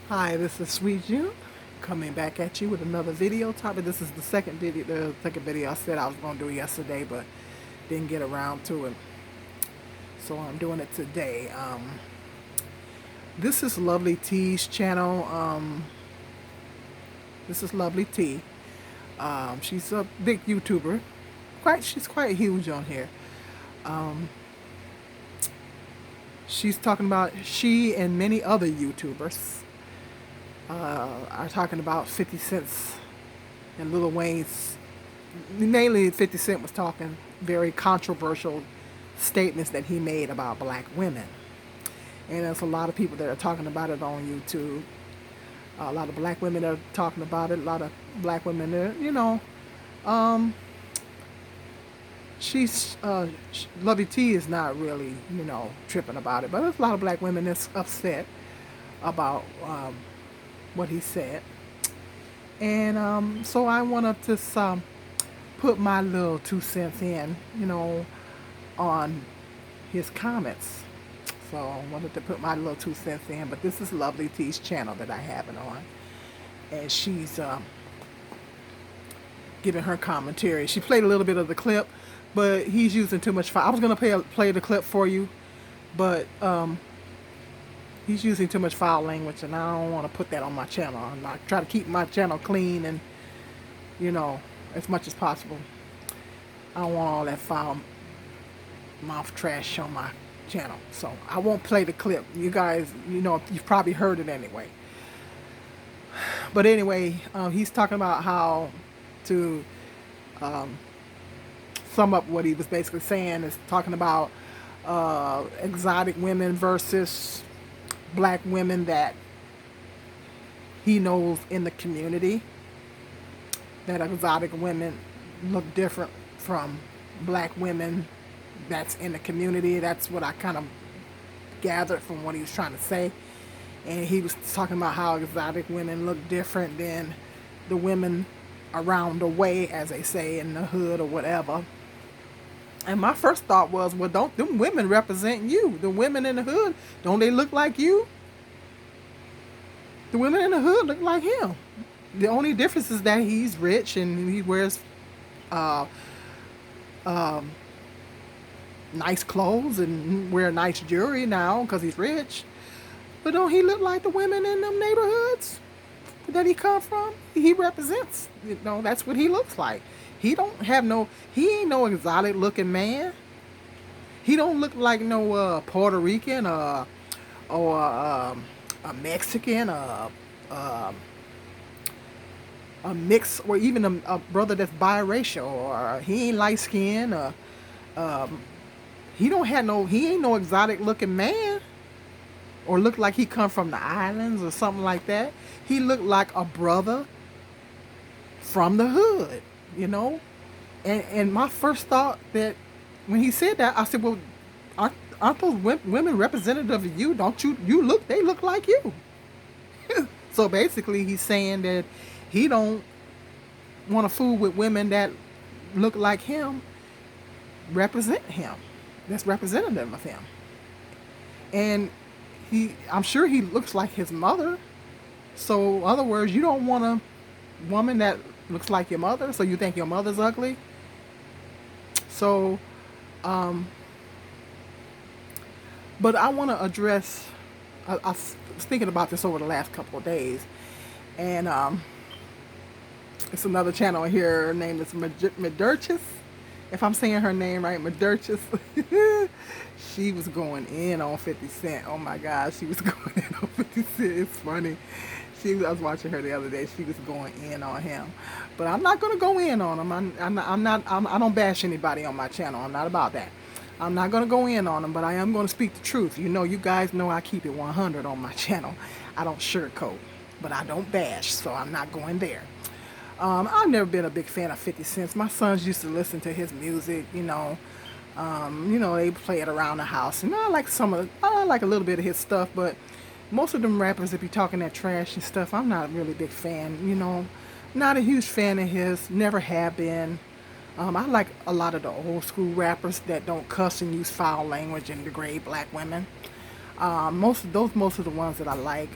Hi, this is Sweet June coming back at you with another video topic. This is the second video I said I was going to do yesterday, but didn't get around to it. So I'm doing it today. This is Lovely T's channel. This is Lovely T. She's a big YouTuber. She's quite huge on here. She's talking about she and many other YouTubers are talking about 50 Cent's and Lil Wayne's. Mainly 50 Cent was talking very controversial statements that he made about black women. And there's a lot of people that are talking about it on YouTube. A lot of black women are talking about it. A lot of black women are, she's, Lovey T is not really, tripping about it. But there's a lot of black women that's upset about what he said. And so I want to just put my little 2 cents in, on his comments. So I wanted to put my little 2 cents in, but this is Lovely T's channel that I have it on. And she's giving her commentary. She played a little bit of the clip, but he's using too much foul. I was going to play the clip for you, but he's using too much foul language, and I don't want to put that on my channel. I try to keep my channel clean and, as much as possible. I don't want all that foul mouth trash on my channel. So I won't play the clip. You guys, you've probably heard it anyway. But anyway, he's talking about how to sum up what he was basically saying is talking about exotic women versus black women that he knows in the community, that exotic women look different from black women that's in the community. That's what I kind of gathered from what he was trying to say. And he was talking about how exotic women look different than the women around the way, as they say, in the hood or whatever. And my first thought was, well, don't them women represent you? The women in the hood, don't they look like you? The women in the hood look like him. The only difference is that he's rich and he wears nice clothes and wear nice jewelry now because he's rich. But don't he look like the women in them neighborhoods that he come from? He represents, that's what he looks like. He ain't no exotic looking man. He don't look like no Puerto Rican or a Mexican, a mix, or even a brother that's biracial, or he ain't light skinned, or he ain't no exotic looking man, or look like he come from the islands or something like that. He looked like a brother from the hood, And my first thought that when he said that, I said, well, aren't those women representative of you? Don't they look like you. So basically he's saying that he don't want to fool with women that look like him, represent him, that's representative of him. And I'm sure he looks like his mother. So in other words, you don't want a woman that looks like your mother, so you think your mother's ugly. So but I want to address, I was thinking about this over the last couple of days, and it's another channel here. Her name is Medurchis. If I'm saying her name right, Medurchis. She was going in on 50 Cent. Oh my God, she was going in on 50 Cent. It's funny. I was watching her the other day. She was going in on him, but I'm not gonna go in on him. I don't bash anybody on my channel. I'm not about that. I'm not gonna go in on him, but I am gonna speak the truth. You guys know I keep it 100 on my channel. I don't sugarcoat, but I don't bash, so I'm not going there. I've never been a big fan of 50 Cent. My sons used to listen to his music, they play it around the house, and I like a little bit of his stuff, but most of them rappers, if you're talking that trash and stuff, I'm not really a big fan, not a huge fan of his, never have been. I like a lot of the old school rappers that don't cuss and use foul language and degrade black women. Most of the ones that I like.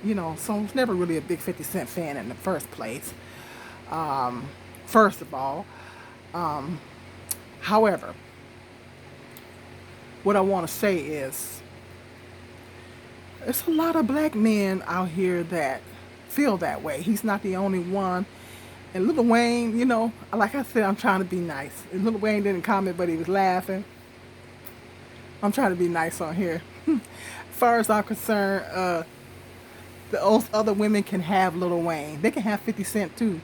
So I was never really a big 50 Cent fan in the first place. First of all, however, what I want to say is, there's a lot of black men out here that feel that way. He's not the only one. And Lil Wayne, like I said, I'm trying to be nice. And Lil Wayne didn't comment, but he was laughing. I'm trying to be nice on here. As far as I'm concerned, those other women can have Lil Wayne. They can have 50 Cent too.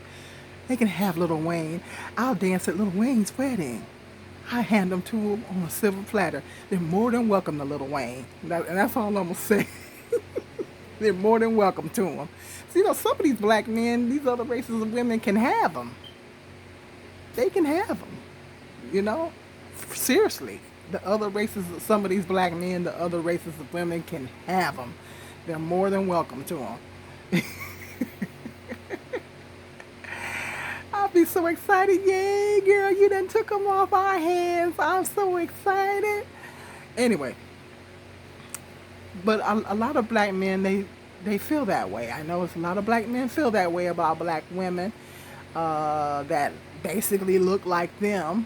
They can have Lil Wayne. I'll dance at Lil Wayne's wedding. I hand them to him on a silver platter. They're more than welcome to Lil Wayne. And that's all I'm going to say. They're more than welcome to him. So, some of these black men, these other races of women can have them. They can have them. Seriously. The other races, some of these black men, the other races of women can have them. They're more than welcome to them. I'll be so excited. Yay, girl, you done took them off our hands. I'm so excited. Anyway, but a lot of black men, they feel that way. I know it's a lot of black men feel that way about black women that basically look like them.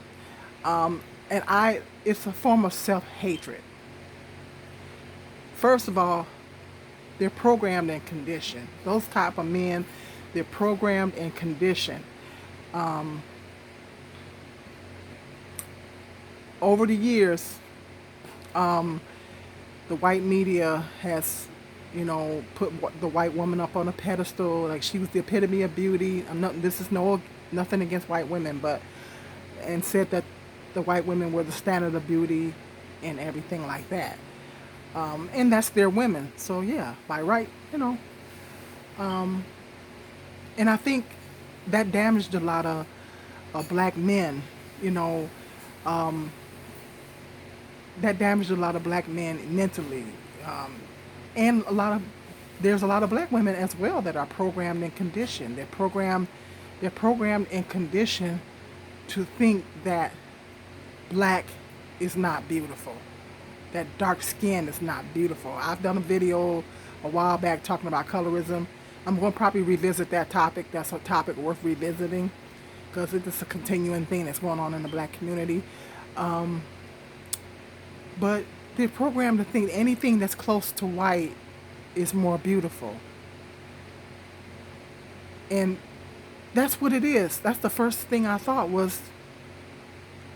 It's a form of self-hatred. First of all, they're programmed and conditioned. Those type of men, they're programmed and conditioned. Over the years, the white media has, put the white woman up on a pedestal, like she was the epitome of beauty. This is nothing against white women, and said that the white women were the standard of beauty and everything like that. And that's their women. So yeah, by right, and I think that damaged a lot of black men, that damaged a lot of black men mentally. And there's a lot of black women as well that are programmed and conditioned. They're programmed and conditioned to think that black is not beautiful, that dark skin is not beautiful. I've done a video a while back talking about colorism. I'm going to probably revisit that topic. That's a topic worth revisiting because it's a continuing thing that's going on in the black community. But they're programmed to think anything that's close to white is more beautiful. And that's what it is. That's the first thing I thought was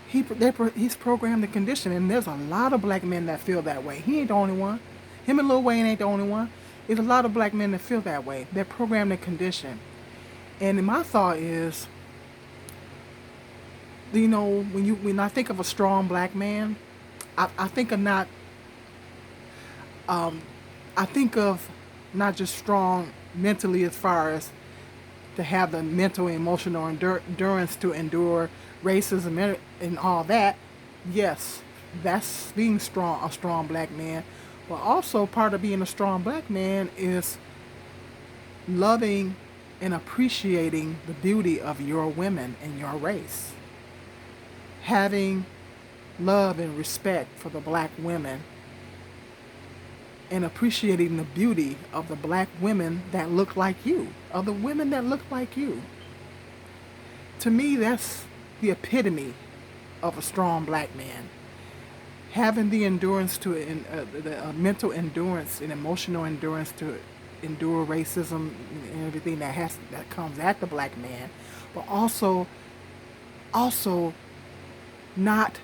he's programmed and conditioned. And there's a lot of black men that feel that way. He ain't the only one. Him and Lil Wayne ain't the only one. There's a lot of black men that feel that way. They're programmed and conditioned. And my thought is, when I think of a strong black man, I think of not just strong mentally as far as to have the mental and emotional endurance to endure racism and all that. Yes, that's being a strong black man. But also part of being a strong black man is loving and appreciating the beauty of your women and your race. Having love and respect for the black women and appreciating the beauty of the black women that look like you, of the women that look like you. To me, that's the epitome of a strong black man. Having the endurance the mental endurance and emotional endurance to endure racism and everything that comes at the black man, but also not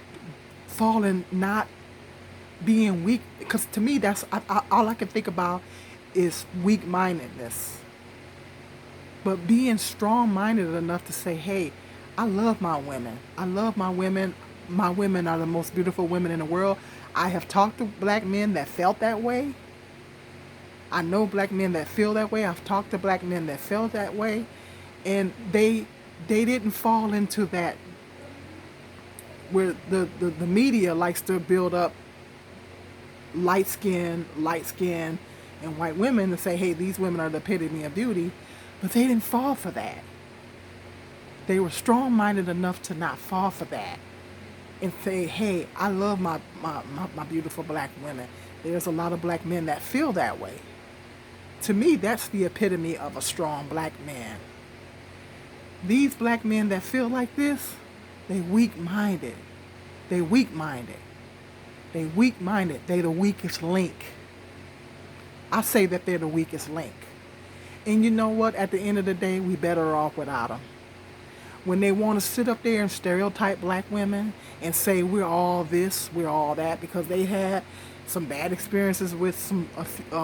being weak, because to me that's all I can think about is weak-mindedness. But being strong-minded enough to say, hey, I love my women. I love my women. My women are the most beautiful women in the world. I have talked to black men that felt that way. I know black men that feel that way. I've talked to black men that felt that way. And they didn't fall into that where the media likes to build up light skin, and white women to say, hey, these women are the epitome of beauty. But they didn't fall for that. They were strong-minded enough to not fall for that and say, hey, I love my beautiful black women. There's a lot of black men that feel that way. To me, that's the epitome of a strong black man. These black men that feel like this, they weak-minded. They weak-minded. They weak-minded. They the weakest link. I say that they're the weakest link. And you know what? At the end of the day, we better off without them. When they want to sit up there and stereotype black women and say we're all this, we're all that, because they had some bad experiences with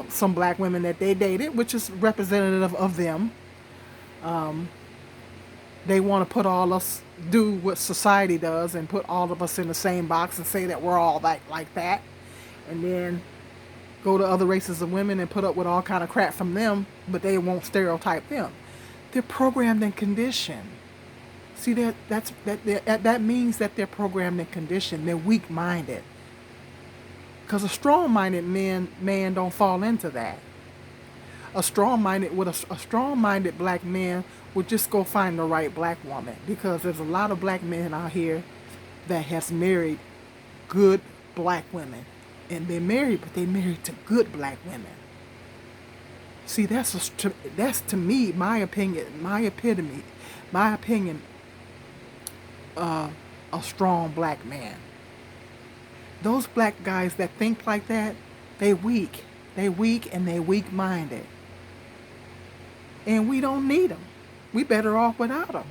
some black women that they dated, which is representative of them. They want to put all us do what society does and put all of us in the same box and say that we're all like that, and then go to other races of women and put up with all kind of crap from them, but they won't stereotype them. They're programmed and conditioned. See that means that they're programmed and conditioned. They're weak-minded. Because a strong-minded man don't fall into that. A strong-minded black man would just go find the right black woman, because there's a lot of black men out here that has married good black women, and they're married, but they married to good black women. See, that's to me my opinion, a strong black man. Those black guys that think like that, they weak. They weak and they weak-minded. And we don't need them. We better off without them.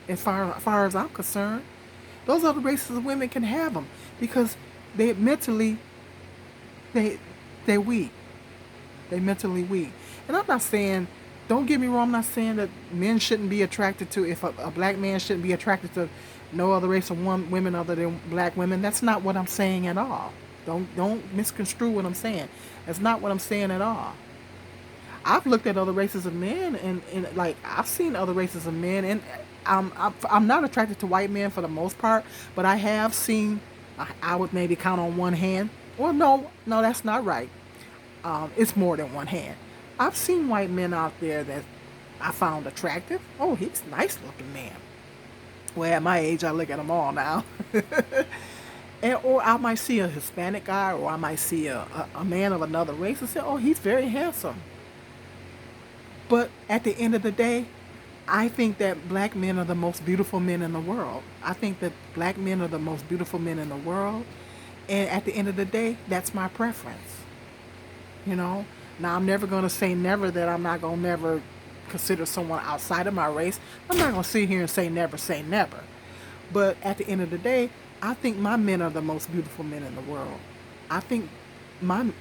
As far as I'm concerned, those other races of women can have them because they mentally, they weak. They mentally weak. And I'm not saying, don't get me wrong, I'm not saying that men shouldn't be attracted to, if a black man shouldn't be attracted to no other race of women other than black women. That's not what I'm saying at all. Don't misconstrue what I'm saying. That's not what I'm saying at all. I've looked at other races of men, and like I've seen other races of men, and I'm not attracted to white men for the most part, but I have seen, I would maybe count on one hand. Well, no, that's not right. It's more than one hand. I've seen white men out there that I found attractive. Oh, he's a nice looking man. Well, at my age, I look at them all now. Or I might see a Hispanic guy, or I might see a man of another race and say, oh, he's very handsome. But at the end of the day, I think that black men are the most beautiful men in the world. I think that black men are the most beautiful men in the world. And at the end of the day, that's my preference. You know? Now, I'm never going to say never that I'm not going to never consider someone outside of my race. I'm not going to sit here and say never. But at the end of the day, I think my men are the most beautiful men in the world. I think my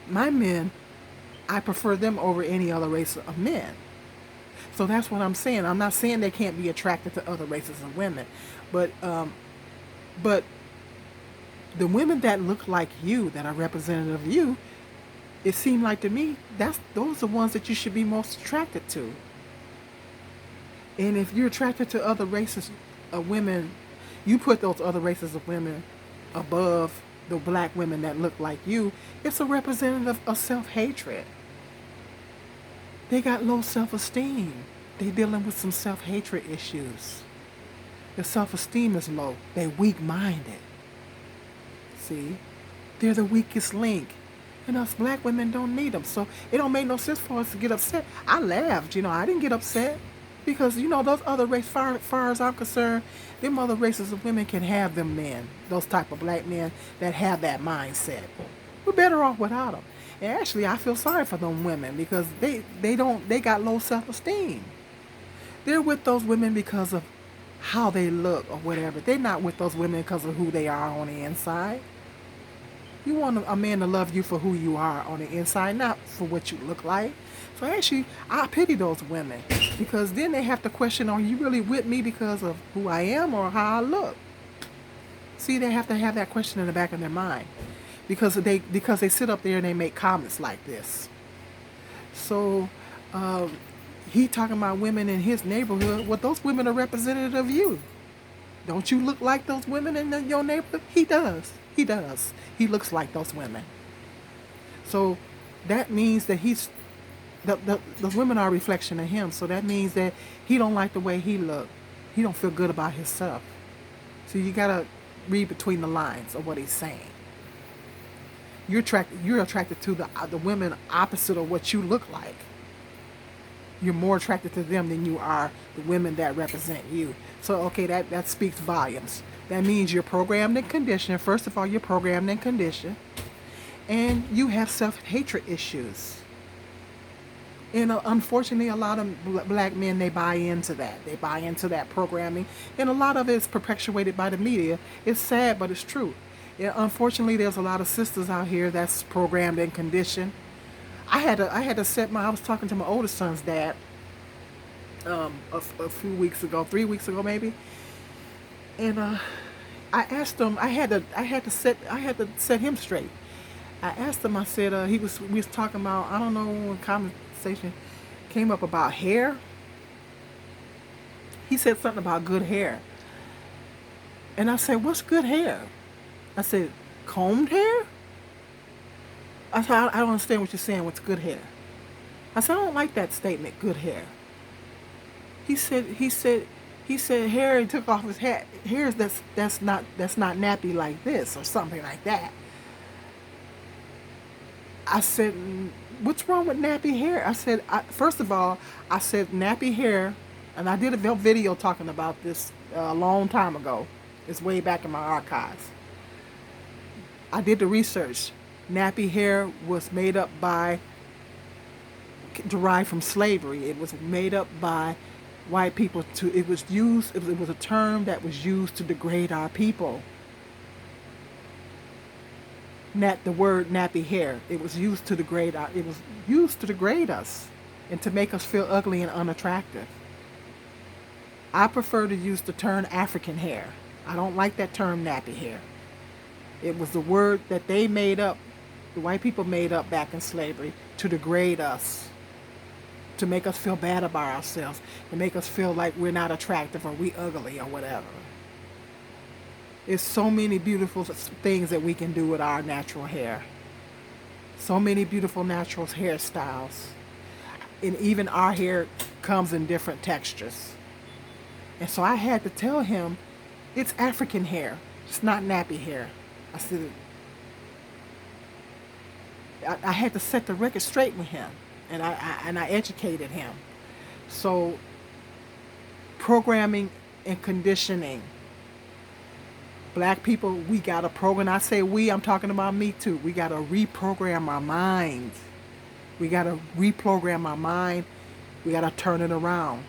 men, I prefer them over any other race of men. So that's what I'm saying. I'm not saying they can't be attracted to other races of women, but the women that look like you, that are representative of you, it seemed like to me those are the ones that you should be most attracted to. And if you're attracted to other races of women, you put those other races of women above the black women that look like you, it's a representative of self-hatred. They got low self-esteem. They dealing with some self-hatred issues. Their self-esteem is low. They weak-minded. See? They're the weakest link. And us black women don't need them. So it don't make no sense for us to get upset. I laughed, I didn't get upset. Because, those other races, far as I'm concerned, them other races of women can have them men. Those type of black men that have that mindset. We're better off without them. And actually, I feel sorry for them women because they got low self-esteem. They're with those women because of how they look or whatever. They're not with those women because of who they are on the inside. You want a man to love you for who you are on the inside, not for what you look like. So actually, I pity those women because then they have to question, are you really with me because of who I am or how I look? See, they have to have that question in the back of their mind because they sit up there and they make comments like this. So he talking about women in his neighborhood. Well, those women are representative of you. Don't you look like those women in your neighborhood? He does. He looks like those women. So that means that the women are a reflection of him. So that means that he don't like the way he look. He don't feel good about himself. So you gotta read between the lines of what he's saying. You're attracted to the women opposite of what you look like. You're more attracted to them than you are the women that represent you. So okay, that speaks volumes. That means you're programmed and conditioned. First of all, you're programmed and conditioned, and you have self-hatred issues. And unfortunately, a lot of black men, they buy into that. They buy into that programming, and a lot of it is perpetuated by the media. It's sad, but it's true. Yeah, unfortunately, there's a lot of sisters out here that's programmed and conditioned. I had to set my. I was talking to my oldest son's dad a few weeks ago, 3 weeks ago maybe, and I asked him. I had to set him straight. I asked him. I said we was talking about, I don't know, when conversation came up about hair. He said something about good hair, and I said, "What's good hair?" I said, "Combed hair." I said, "I don't understand what you're saying. What's good hair?" I said, "I don't like that statement, good hair." He said hair. He took off his hat. Hair that's not nappy like this or something like that. I said, "What's wrong with nappy hair?" I said, first of all, I said nappy hair, and I did a video talking about this a long time ago. It's way back in my archives. I did the research. Nappy hair was made up by, derived from slavery. It was made up by white people to, it was used, it was a term that was used to degrade our people. The word nappy hair, it was used to degrade us and to make us feel ugly and unattractive. I prefer to use the term African hair. I don't like that term nappy hair. It was the word that they made up, the white people made up back in slavery to degrade us, to make us feel bad about ourselves, to make us feel like we're not attractive or we ugly or whatever. There's so many beautiful things that we can do with our natural hair. So many beautiful natural hairstyles. And even our hair comes in different textures. And so I had to tell him, it's African hair. It's not nappy hair. I said, I had to set the record straight with him. And I educated him. So programming and conditioning. Black people, we got to program. I say we, I'm talking about me too. We got to reprogram our minds. We got to reprogram our mind. We got to turn it around.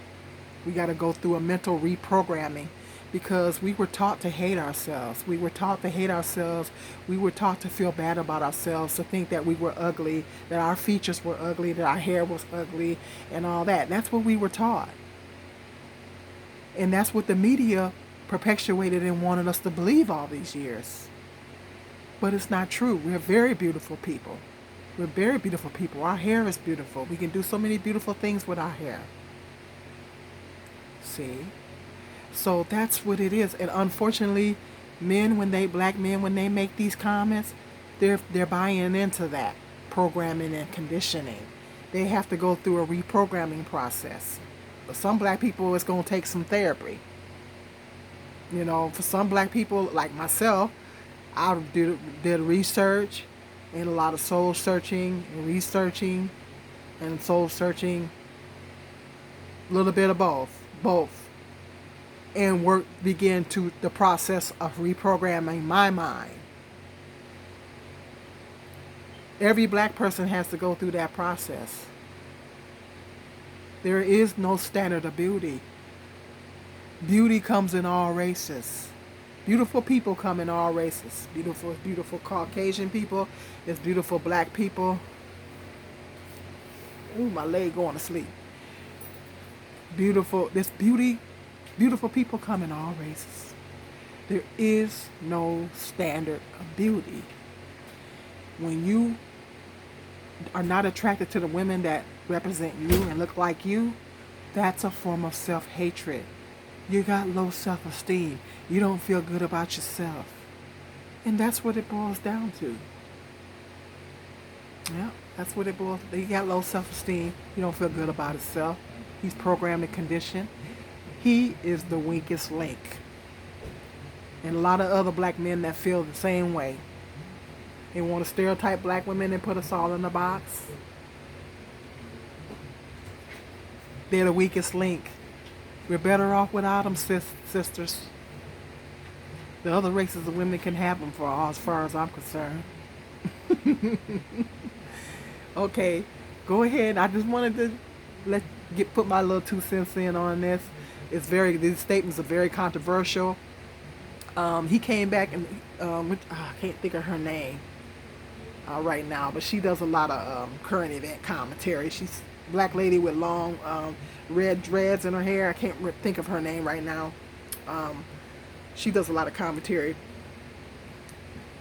We got to go through a mental reprogramming because we were taught to hate ourselves. We were taught to hate ourselves. We were taught to feel bad about ourselves, to think that we were ugly, that our features were ugly, that our hair was ugly, and all that. That's what we were taught. And that's what the media perpetuated and wanted us to believe all these years. But it's not true. We're very beautiful people. We're very beautiful people. Our hair is beautiful. We can do so many beautiful things with our hair. See? So that's what it is. And unfortunately, black men, when they make these comments, they're buying into that programming and conditioning. They have to go through a reprogramming process. For some black people, it's going to take some therapy. You know, for some black people like myself, I did research and a lot of soul searching and researching and soul searching, a little bit of both, and began to the process of reprogramming my mind. Every black person has to go through that process. There is no standard of beauty. Beauty comes in all races. Beautiful people come in all races. Beautiful Caucasian people. There's beautiful black people. Ooh, my leg going to sleep. Beautiful people come in all races. There is no standard of beauty. When you are not attracted to the women that represent you and look like you, that's a form of self-hatred. You got low self-esteem. You don't feel good about yourself. And that's what it boils down to. Yeah, that's what it boils down to. You got low self-esteem. You don't feel good about himself. He's programmed and conditioned. He is the weakest link. And a lot of other black men that feel the same way. They want to stereotype black women and put us all in a box. They're the weakest link. We're better off without them, sisters. The other races of women can have them for all, as far as I'm concerned. Okay, go ahead. I just wanted to put my little 2 cents in on this. These statements are very controversial. He came back and I can't think of her name right now, but she does a lot of current event commentary. She's a black lady with long red dreads in her hair. I can't think of her name right now. She does a lot of commentary.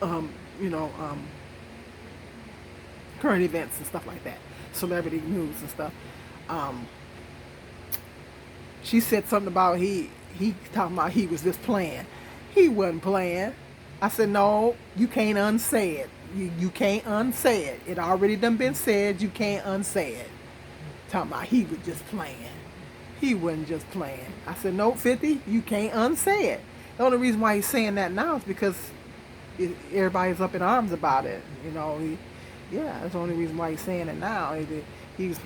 You know, current events and stuff like that, celebrity news and stuff. She said something about he talking about he was just playing. He wasn't playing. I said, no, you can't unsay it. You can't unsay it. It already done been said. You can't unsay it. Talking about he was just playing. He wasn't just playing. I said, no, 50, you can't unsay it. The only reason why he's saying that now is because everybody's up in arms about it. You know, that's the only reason why he's saying it now. He was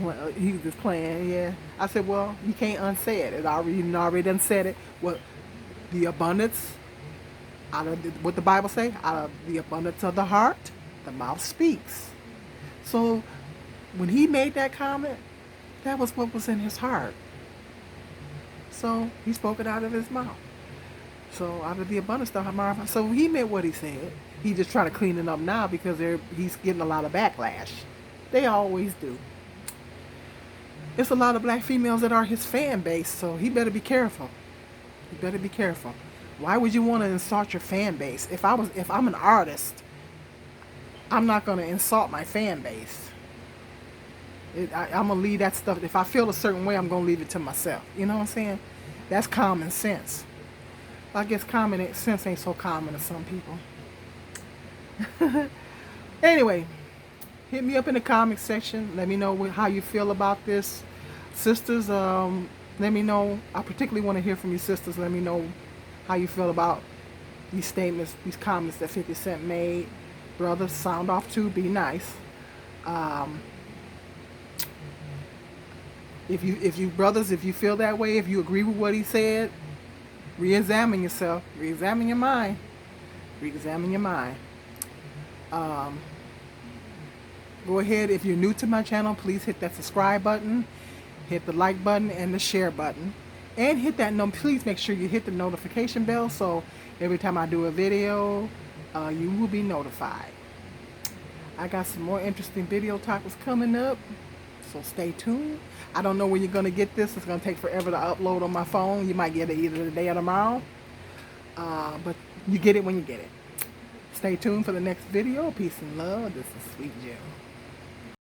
just playing, yeah. I said, well, you can't unsay it. You already done said it. What the abundance, what the Bible say? Out of the abundance of the heart, the mouth speaks. So when he made that comment, that was what was in his heart. So he spoke it out of his mouth. So out of the abundance of the heart, so he meant what he said. He just trying to clean it up now because he's getting a lot of backlash. They always do. It's a lot of black females that are his fan base, so he better be careful. He better be careful. Why would you want to insult your fan base? If I'm an artist, I'm not going to insult my fan base. I'm going to leave that stuff. If I feel a certain way, I'm going to leave it to myself. You know what I'm saying? That's common sense. I guess common sense ain't so common to some people. Anyway, hit me up in the comment section. Let me know how you feel about this. Sisters, let me know. I particularly want to hear from you sisters. Let me know how you feel about these statements, these comments that 50 Cent made. Brothers, sound off too. Be nice. If you brothers, if you feel that way, if you agree with what he said, re-examine yourself. Re-examine your mind. Re-examine your mind. Go ahead, if you're new to my channel, please hit that subscribe button, hit the like button and the share button, and hit that please make sure you hit the notification bell so every time I do a video, you will be notified. I got some more interesting video topics coming up, so stay tuned. I don't know when you're going to get this. It's going to take forever to upload on my phone. You might get it either today or tomorrow, but you get it when you get it. Stay tuned for the next video. Peace and love. This is Sweet Jill.